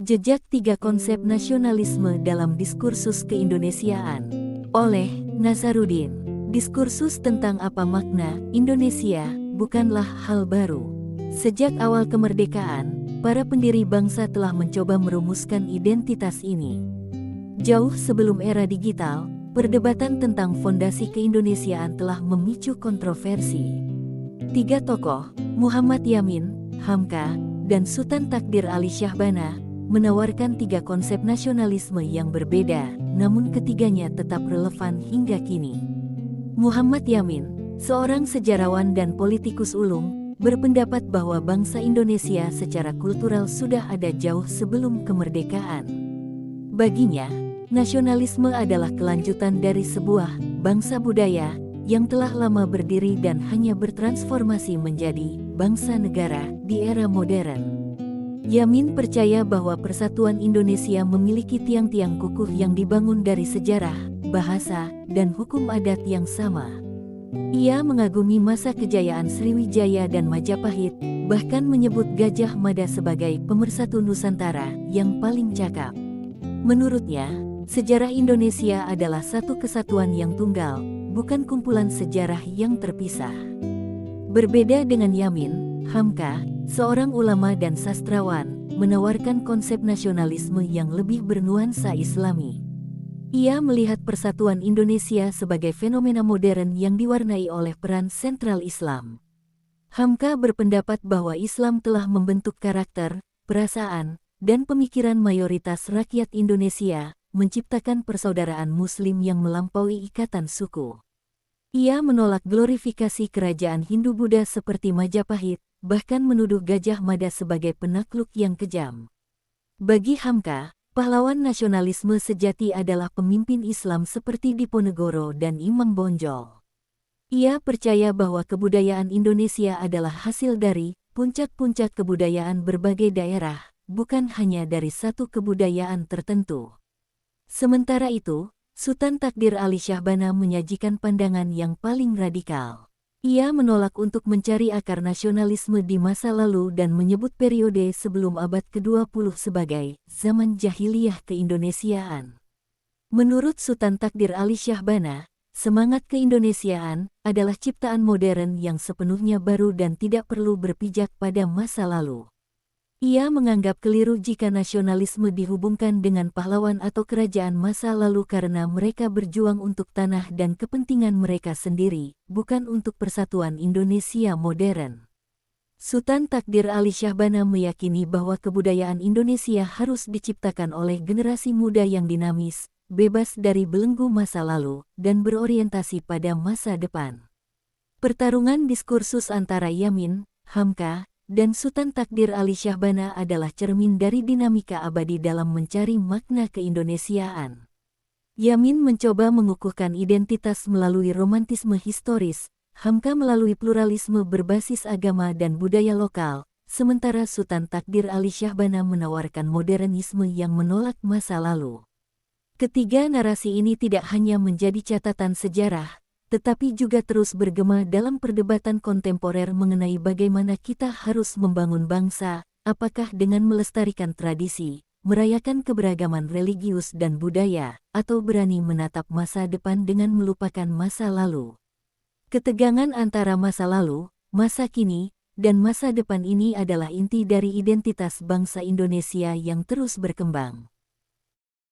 Jejak tiga konsep nasionalisme dalam diskursus keindonesiaan. Oleh Nazarudin. Diskursus tentang apa makna Indonesia bukanlah hal baru. Sejak awal kemerdekaan, para pendiri bangsa telah mencoba merumuskan identitas ini. Jauh sebelum era digital, perdebatan tentang fondasi keindonesiaan telah memicu kontroversi. Tiga tokoh, Muhammad Yamin, Hamka, dan Sultan Takdir Ali Syahbana, menawarkan tiga konsep nasionalisme yang berbeda, namun ketiganya tetap relevan hingga kini. Muhammad Yamin, seorang sejarawan dan politikus ulung, berpendapat bahwa bangsa Indonesia secara kultural sudah ada jauh sebelum kemerdekaan. Baginya, nasionalisme adalah kelanjutan dari sebuah bangsa budaya yang telah lama berdiri dan hanya bertransformasi menjadi bangsa negara di era modern. Yamin percaya bahwa persatuan Indonesia memiliki tiang-tiang kukuh yang dibangun dari sejarah, bahasa, dan hukum adat yang sama. Ia mengagumi masa kejayaan Sriwijaya dan Majapahit, bahkan menyebut Gajah Mada sebagai pemersatu Nusantara yang paling cakap. Menurutnya, sejarah Indonesia adalah satu kesatuan yang tunggal, bukan kumpulan sejarah yang terpisah. Berbeda dengan Yamin, Hamka, seorang ulama dan sastrawan, menawarkan konsep nasionalisme yang lebih bernuansa Islami. Ia melihat persatuan Indonesia sebagai fenomena modern yang diwarnai oleh peran sentral Islam. Hamka berpendapat bahwa Islam telah membentuk karakter, perasaan, dan pemikiran mayoritas rakyat Indonesia, menciptakan persaudaraan Muslim yang melampaui ikatan suku. Ia menolak glorifikasi kerajaan Hindu-Buddha seperti Majapahit, bahkan menuduh Gajah Mada sebagai penakluk yang kejam. Bagi Hamka, pahlawan nasionalisme sejati adalah pemimpin Islam seperti Diponegoro dan Imam Bonjol. Ia percaya bahwa kebudayaan Indonesia adalah hasil dari puncak-puncak kebudayaan berbagai daerah, bukan hanya dari satu kebudayaan tertentu. Sementara itu, Sultan Takdir Ali Syahbana menyajikan pandangan yang paling radikal. Ia menolak untuk mencari akar nasionalisme di masa lalu dan menyebut periode sebelum abad ke-20 sebagai zaman jahiliyah keindonesiaan. Menurut Sultan Takdir Ali Syahbana, semangat keindonesiaan adalah ciptaan modern yang sepenuhnya baru dan tidak perlu berpijak pada masa lalu. Ia menganggap keliru jika nasionalisme dihubungkan dengan pahlawan atau kerajaan masa lalu karena mereka berjuang untuk tanah dan kepentingan mereka sendiri, bukan untuk persatuan Indonesia modern. Sultan Takdir Ali Syahbana meyakini bahwa kebudayaan Indonesia harus diciptakan oleh generasi muda yang dinamis, bebas dari belenggu masa lalu, dan berorientasi pada masa depan. Pertarungan diskursus antara Yamin, Hamka, dan Sultan Takdir Ali Syahbana adalah cermin dari dinamika abadi dalam mencari makna keindonesiaan. Yamin mencoba mengukuhkan identitas melalui romantisme historis, Hamka melalui pluralisme berbasis agama dan budaya lokal, sementara Sultan Takdir Ali Syahbana menawarkan modernisme yang menolak masa lalu. Ketiga narasi ini tidak hanya menjadi catatan sejarah, tetapi juga terus bergema dalam perdebatan kontemporer mengenai bagaimana kita harus membangun bangsa, apakah dengan melestarikan tradisi, merayakan keberagaman religius dan budaya, atau berani menatap masa depan dengan melupakan masa lalu. Ketegangan antara masa lalu, masa kini, dan masa depan ini adalah inti dari identitas bangsa Indonesia yang terus berkembang.